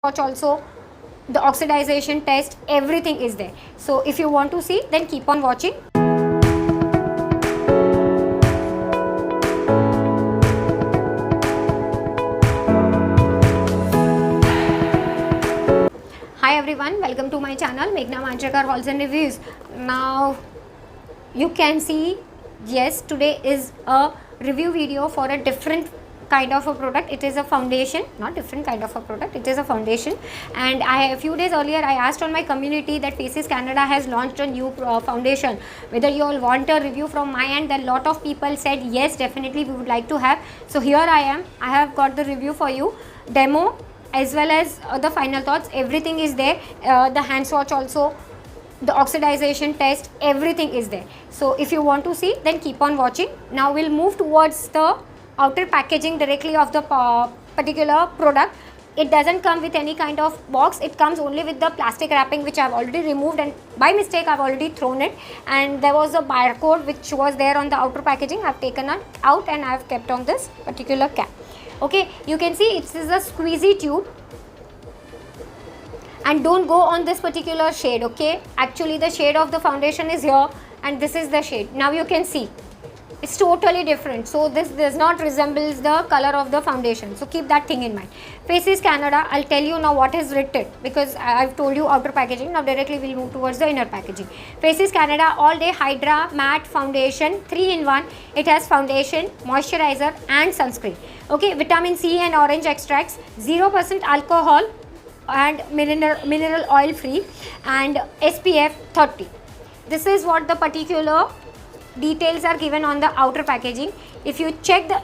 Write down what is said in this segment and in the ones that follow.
swatch also, the oxidization test, everything is there. So if you want to see, then keep on watching. Hi everyone, welcome to my channel Meghna Manjrekar hauls and reviews. Now you can see, yes, today is a review video for a different kind of a product. It is a foundation, not different kind of a product, it is a foundation. And a few days earlier I asked on my community that Faces Canada has launched a new foundation, whether you all want a review from my end. Then lot of people said yes, definitely we would like to have. So here I am, I have got the review for you, demo as well as the final thoughts, everything is there. The hand swatch also, the oxidization test, everything is there. So if you want to see, then keep on watching. Now we'll move towards the outer packaging directly of the particular product. It doesn't come with any kind of box, it comes only with the plastic wrapping, which I've already removed, and by mistake I've already thrown it. And there was a barcode which was there on the outer packaging. I've taken it out and I've kept on this particular cap. Okay, you can see it is a squeezy tube, and don't go on this particular shade. Okay, actually the shade of the foundation is here and this is the shade. Now you can see it's totally different, so this does not resembles the color of the foundation, so keep that thing in mind. Faces Canada, I'll tell you now what is written, because I've told you outer packaging. Now directly we'll move towards the inner packaging. Faces Canada All Day Hydra Matte Foundation, 3-in-1. It has foundation, moisturizer and sunscreen. Okay, vitamin C and orange extracts, 0% alcohol and mineral oil free, and SPF 30. This is what the particular details are given on the outer packaging. If you check the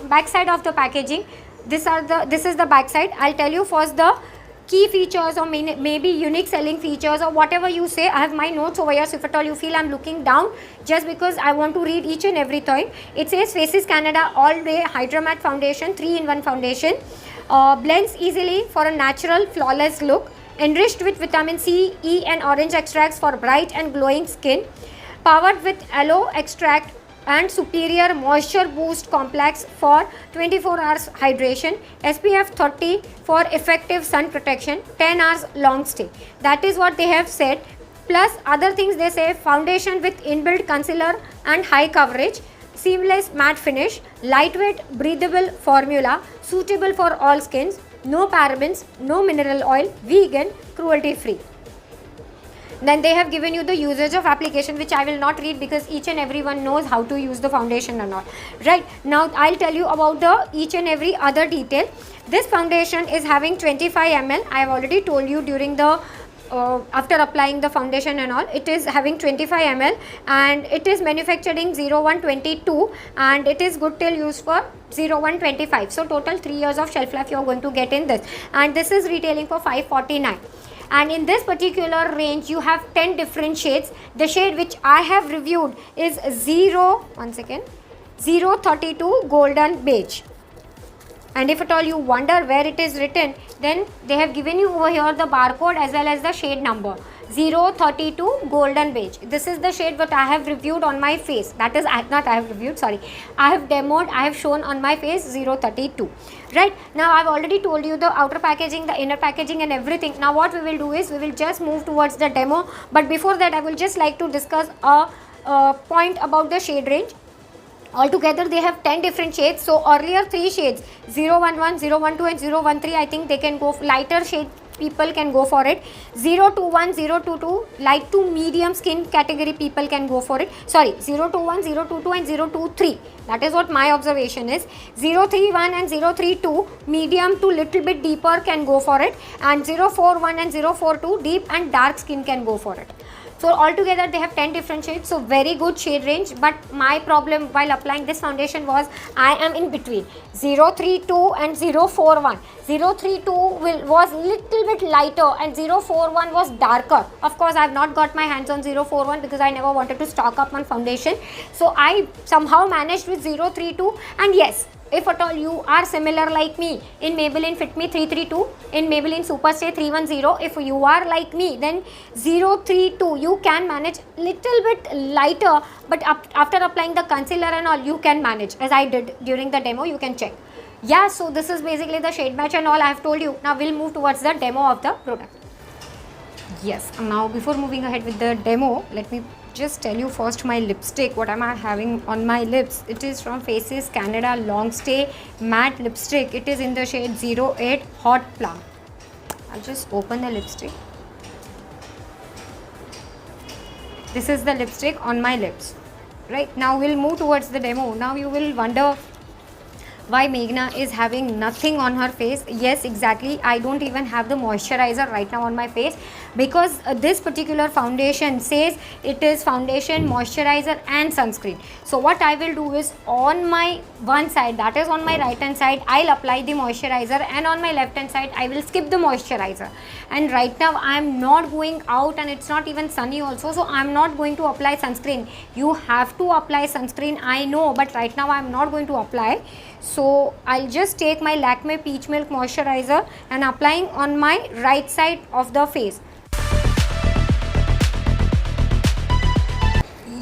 back side of the packaging, this is the back side. I'll tell you first the key features or maybe unique selling features or whatever you say. I have my notes over here, so if at all you feel I'm looking down, just because I want to read each and every thing. It says Faces Canada All Day Hydra Matte Foundation, 3-in-1 foundation, blends easily for a natural flawless look, enriched with vitamin C, E and orange extracts for bright and glowing skin, powered with aloe extract and superior moisture boost complex for 24 hours hydration, SPF 30 for effective sun protection, 10 hours long stay. That is what they have said. Plus other things they say: foundation with inbuilt concealer and high coverage, seamless matte finish, lightweight breathable formula, suitable for all skins, no parabens, no mineral oil, vegan, cruelty free. Then they have given you the usage of application, which I will not read because each and everyone knows how to use the foundation and all. Right, now I'll tell you about the each and every other detail. This foundation is having 25 ml. I have already told you during the after applying the foundation and all, it is having 25 ml and it is manufacturing 0122 and it is good till use for 0125. So total 3 years of shelf life you are going to get in this, and this is retailing for 549. And in this particular range you have 10 different shades. The shade which I have reviewed is 032 golden beige. And if at all you wonder where it is written, then they have given you over here the barcode as well as the shade number, 032 golden beige. This is the shade that I have reviewed on my face. That is I have demoed, I have shown on my face 032. Right, now I've already told you the outer packaging, the inner packaging and everything. Now what we will do is we will just move towards the demo, but before that I will just like to discuss a point about the shade range. Altogether they have 10 different shades. So earlier 3 shades, 011, 012 and 013, I think they can go lighter shade, people can go for it. 021, 022, light to medium skin category people can go for it. Sorry, 021, 022 and 023. That is what my observation is. 031 and 032, medium to little bit deeper can go for it. And 041 and 042, deep and dark skin can go for it. So altogether they have 10 different shades, so very good shade range. But my problem while applying this foundation was I am in between 032 and 041. 032 was little bit lighter and 041 was darker. Of course I have not got my hands on 041 because I never wanted to stock up on foundation. So I somehow managed with 032, and yes, if at all you are similar like me in Maybelline Fit Me 332, in Maybelline Superstay 310, if you are like me, then 032 you can manage little bit lighter, but after applying the concealer and all you can manage, as I did during the demo. You can check. Yeah, so this is basically the shade match and all I have told you. Now we'll move towards the demo of the product. Yes, now before moving ahead with the demo, let me just tell you first my lipstick. What am I having on my lips? It is from facescanada long stay matte lipstick. It is in the shade 08 Hot Plum. I'll just open the lipstick. This is the lipstick on my lips. Right, now we'll move towards the demo. Now you will wonder why Meghna is having nothing on her face. Yes, exactly. I don't even have the moisturizer right now on my face, because this particular foundation says it is foundation, moisturizer and sunscreen. So what I will do is, on my one side, that is on my right hand side, I'll apply the moisturizer, and on my left hand side I will skip the moisturizer. And right now I am not going out and it's not even sunny also, so I'm not going to apply sunscreen. You have to apply sunscreen, I know, but right now I'm not going to apply. So I'll just take my Lakme Peach Milk Moisturizer and applying on my right side of the face.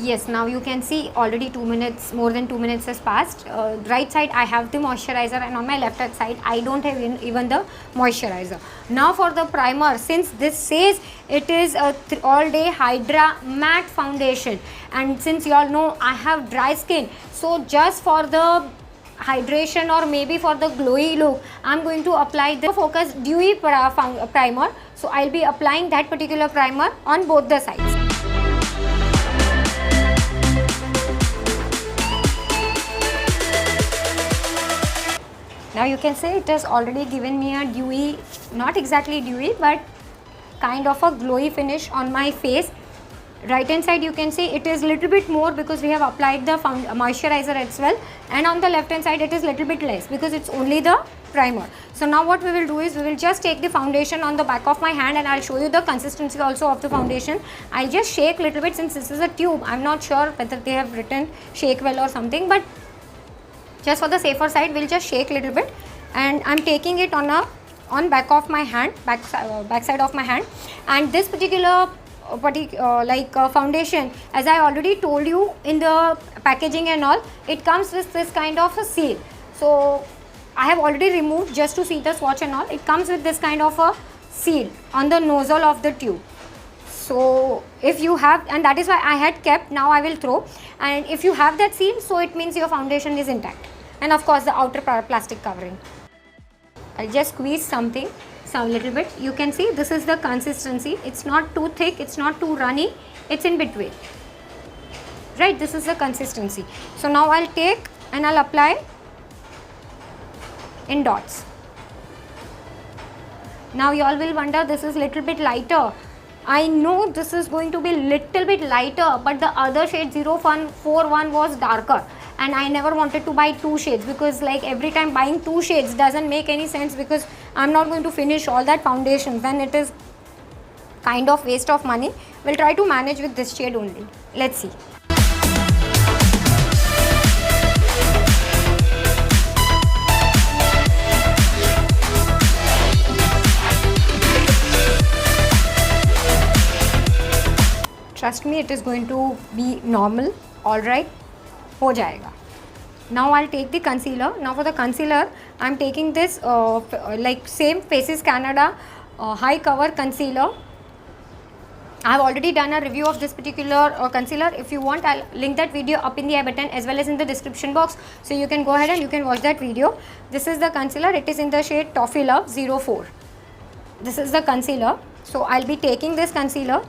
Yes, now you can see already 2 minutes, more than 2 minutes has passed. Right side I have the moisturizer, and on my left hand side I don't have even the moisturizer. Now for the primer, since this says it is a all day hydra matte foundation, and since you all know I have dry skin, so just for the hydration or maybe for the glowy look, I'm going to apply the Focus Dewy primer. So I'll be applying that particular primer on both the sides. Now you can say it has already given me a dewy, not exactly dewy, but kind of a glowy finish on my face. Right hand side you can see it is little bit more because we have applied the moisturizer as well, and on the left hand side it is little bit less because it's only the primer. So now what we will do is, we will just take the foundation on the back of my hand, and I'll show you the consistency also of the foundation. I'll just shake little bit, since this is a tube. I'm not sure whether they have written shake well or something, but just for the safer side we'll just shake little bit, and I'm taking it on back of my hand, back side of my hand. And this particular foundation, as I already told you in the packaging and all, it comes with this kind of a seal. So I have already removed just to see the swatch and all. It comes with this kind of a seal on the nozzle of the tube. So if you have, and that is why I had kept, now I will throw, and if you have that seal, so it means your foundation is intact, and of course the outer plastic covering. I'll just squeeze something, some little bit. You can see this is the consistency. It's not too thick, it's not too runny, it's in between. Right, this is the consistency. So now I'll take and I'll apply in dots. Now you all will wonder, this is little bit lighter. I know this is going to be little bit lighter, but the other shade 041 was darker, and I never wanted to buy two shades, because like every time buying two shades doesn't make any sense, because I'm not going to finish all that foundation, then it is kind of waste of money. We'll try to manage with this shade only. Let's see. Trust me, it is going to be normal. Alright, ho jayega. Now I'll take the concealer. Now for the concealer, I'm taking this like same facescanada high cover concealer. I have already done a review of this particular concealer. If you want, I'll link that video up in the I button as well as in the description box. So you can go ahead and you can watch that video. This is the concealer. It is in the shade Toffee Love 04. This is the concealer. So I'll be taking this concealer.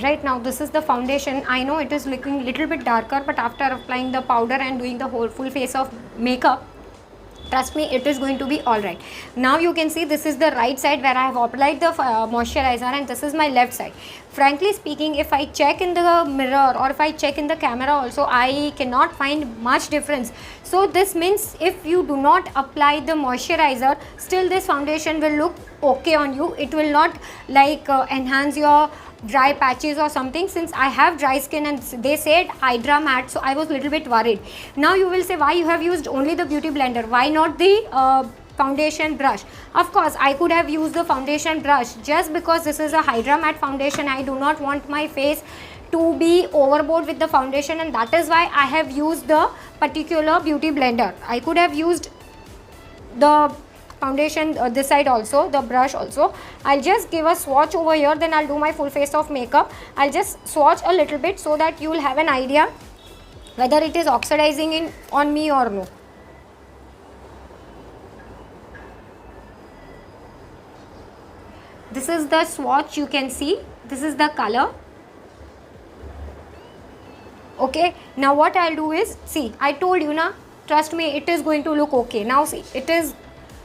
Right, now this is the foundation. I know it is looking little bit darker, but after applying the powder and doing the whole full face of makeup, trust me, it is going to be alright. Now you can see this is the right side where I have applied the moisturizer, and this is my left side. Frankly speaking, if I check in the mirror or if I check in the camera also, I cannot find much difference. So this means if you do not apply the moisturizer, still this foundation will look okay on you. It will not like enhance your dry patches or something, since I have dry skin and they said hydra matte, so I was little bit worried. Now you will say, why you have used only the beauty blender, why not the foundation brush. Of course, I could have used the foundation brush. Just because this is a hydra matte foundation, I do not want my face to be overboard with the foundation, and that is why I have used the particular beauty blender. I could have used the foundation this side also, the brush also. I'll just give a swatch over here, then I'll do my full face of makeup. I'll just swatch a little bit so that you will have an idea whether it is oxidizing on me or no. This is the swatch, you can see. This is the color. Okay, now what I'll do is, see, I told you na, trust me, it is going to look okay. Now see, it is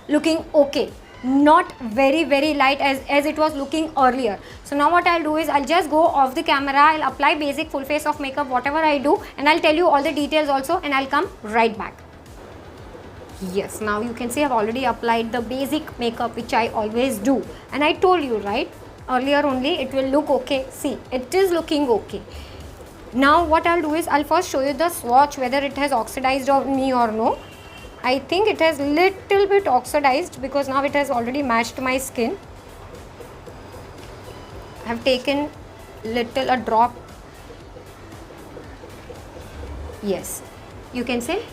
looking okay, not very light as it was looking earlier. So now what I'll do is, I'll just go off the camera, I'll apply basic full face of makeup, whatever I do, and I'll tell you all the details also, and I'll come right back. Yes, now you can see I've already applied the basic makeup which I always do, and I told you right earlier only, it will look okay. See, it is looking okay. Now what I'll do is, I'll first show you the swatch, whether it has oxidized on me or no. I think it has little bit oxidized because now it has already matched my skin. I have taken a drop. Yes, you can say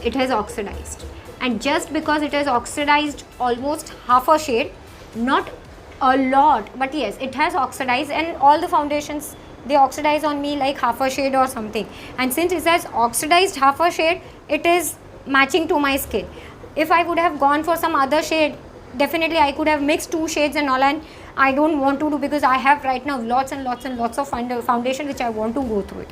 it has oxidized, and just because it has oxidized almost half a shade, not a lot, but yes, it has oxidized, and all the foundations, they oxidize on me like half a shade or something, and since it has oxidized half a shade, it is matching to my skin. If I would have gone for some other shade, definitely I could have mixed two shades and all, and I don't want to do, because I have right now lots and lots of foundation which I want to go through it.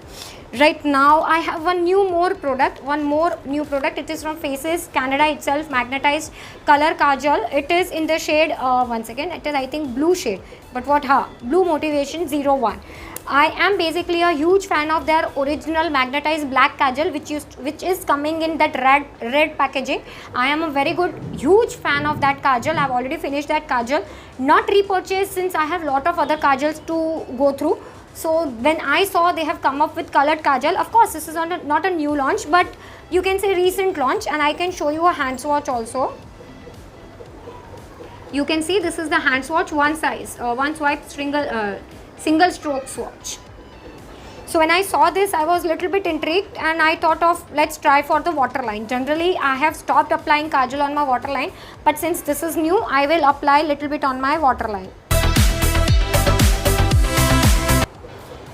Right now I have one more new product. It is from facescanada itself, magnetized color kajal. It is in the shade one second, it is I think blue shade, but blue motivation 01. I am basically a huge fan of their original magnetized black kajal, which is coming in that red packaging. I am a very huge fan of that kajal. I have already finished that kajal, not repurchased since I have lot of other kajals to go through. So when I saw they have come up with colored kajal, of course this is not a new launch, but you can say recent launch, and I can show you a hand swatch also. You can see this is the hand swatch, one size, one swipe single stroke swatch. So when I saw this, I was little bit intrigued, and I thought of, let's try for the waterline. Generally I have stopped applying kajal on my waterline, but since this is new, I will apply little bit on my waterline.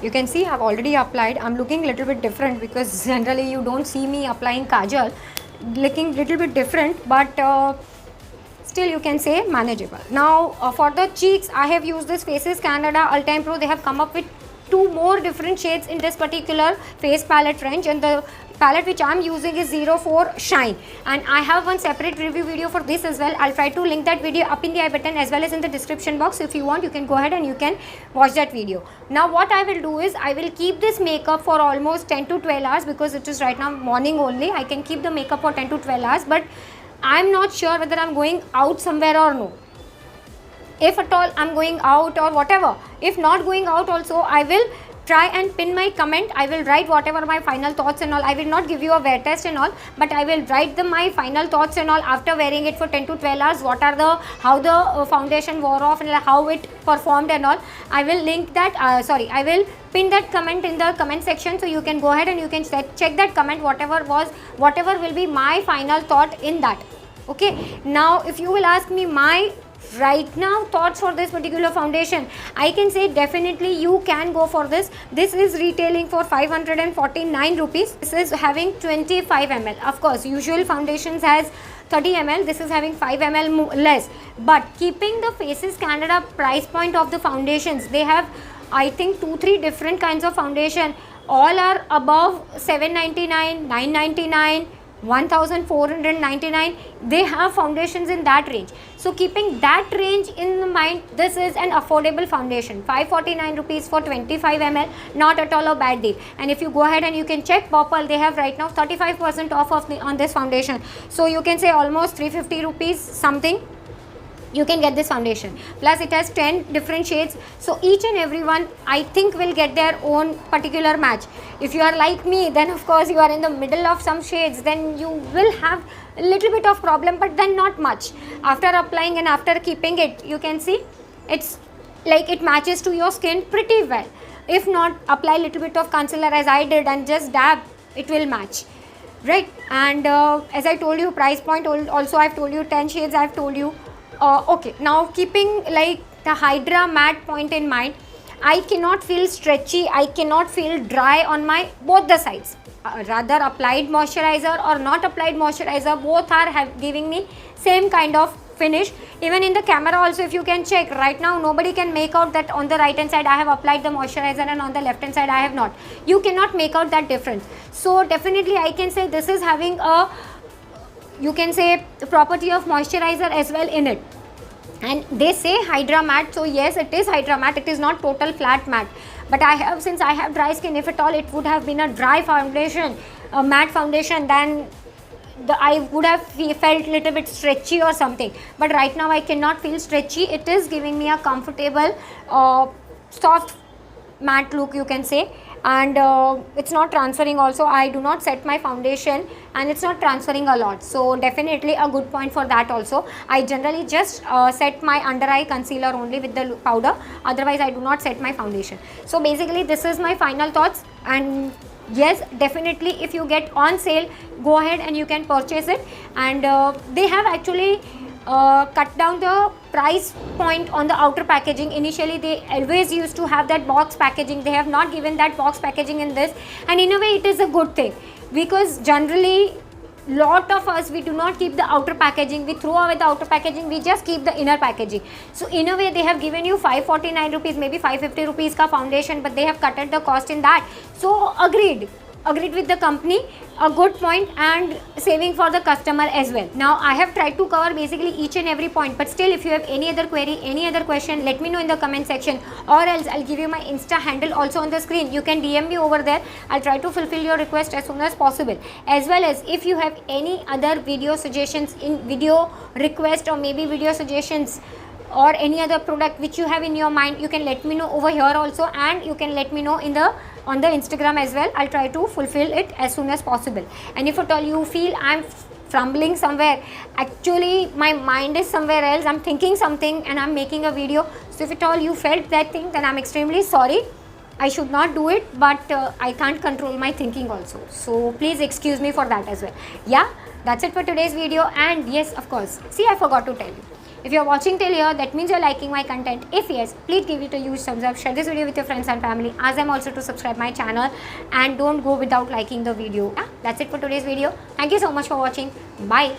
You can see I've already applied. I'm looking little bit different because generally you don't see me applying kajal, looking little bit different, but still you can say manageable. Now for the cheeks, I have used this facescanada All Time Pro. They have come up with two more different shades in this particular face palette range, and the palette which I'm using is 04 Shine, and I have one separate review video for this as well. I'll try to link that video up in the I button as well as in the description box. If you want, you can go ahead and you can watch that video. Now what I will do is, I will keep this makeup for almost 10 to 12 hours because it is right now morning only. I can keep the makeup for 10 to 12 hours, but I'm not sure whether I'm going out somewhere or no. If at all I'm going out or whatever, if not going out also, I will try and pin my comment. I will write whatever my final thoughts and all. I will not give you a wear test and all, but I will write my final thoughts and all after wearing it for 10 to 12 hours. What are how the foundation wore off and how it performed and all. I will link that, I will pin that comment in the comment section, so you can go ahead and you can check that comment, whatever will be my final thought in that. Okay, now if you will ask me my right now thoughts for this particular foundation, I can say definitely you can go for this. This is retailing for 549 rupees. This is having 25 ml. Of course, usual foundations has 30 ml. This is having 5 ml less. But keeping the facescanada price point of the foundations, they have I think 2-3 different kinds of foundation. All are above 799, 999, 1499. They have foundations in that range. So keeping that range in mind, this is an affordable foundation. 549 rupees for 25 ml, not at all a bad deal. And if you go ahead and you can check Purple, they have right now 35% off on this foundation. So you can say almost 350 rupees something, you can get this foundation. Plus it has 10 different shades, so each and every one I think will get their own particular match. If you are like me, then of course you are in the middle of some shades, then you will have a little bit of problem, but then not much. After applying and after keeping it, you can see it's like it matches to your skin pretty well. If not, apply little bit of concealer as I did and just dab, it will match, right? And as I told you, price point also I've told you, 10 shades I've told you. Okay, now keeping like the Hydra matte point in mind, I cannot feel stretchy, I cannot feel dry on my both the sides. Rather applied moisturizer or not applied moisturizer, both are giving me same kind of finish. Even in the camera also, if you can check right now, nobody can make out that on the right hand side I have applied the moisturizer and on the left hand side I have not. You cannot make out that difference. So definitely I can say this is having a, you can say, property of moisturizer as well in it. And they say Hydra matte, so yes, it is Hydra matte, it is not total flat matte. But since I have dry skin, if at all it would have been a dry foundation, a matte foundation, then I would have felt little bit stretchy or something. But right now I cannot feel stretchy. It is giving me a comfortable, soft matte look, you can say. And it's not transferring also. I do not set my foundation and it's not transferring a lot. So definitely a good point for that also. I generally just set my under eye concealer only with the powder. Otherwise I do not set my foundation. So basically this is my final thoughts. And yes, definitely if you get on sale, go ahead and you can purchase it. And they have actually cut down the price point on the outer packaging. Initially they always used to have that box packaging. They have not given that box packaging in this, and in a way it is a good thing, because generally lot of us, we do not keep the outer packaging, we throw away the outer packaging, we just keep the inner packaging. So in a way they have given you 549 rupees, maybe 550 rupees ka foundation, but they have cutted the cost in that. So agreed with the company, a good point, and saving for the customer as well. Now I have tried to cover basically each and every point, but still if you have any other query, any other question, let me know in the comment section, or else I'll give you my Insta handle also on the screen. You can DM me over there. I'll try to fulfill your request as soon as possible. As well as if you have any other video suggestions, in video request, or maybe video suggestions or any other product which you have in your mind, you can let me know over here also, and you can let me know on the Instagram as well. I'll try to fulfill it as soon as possible. And if at all you feel I'm fumbling somewhere, actually my mind is somewhere else, I'm thinking something and I'm making a video. So if at all you felt that thing, then I'm extremely sorry. I should not do it, but I can't control my thinking also. So please excuse me for that as well. Yeah, that's it for today's video. And yes, of course, see, I forgot to tell you. If you are watching till here, that means you are liking my content. If yes, please give it a huge thumbs up. Share this video with your friends and family. Ask them also to subscribe my channel. And don't go without liking the video. Yeah, that's it for today's video. Thank you so much for watching. Bye.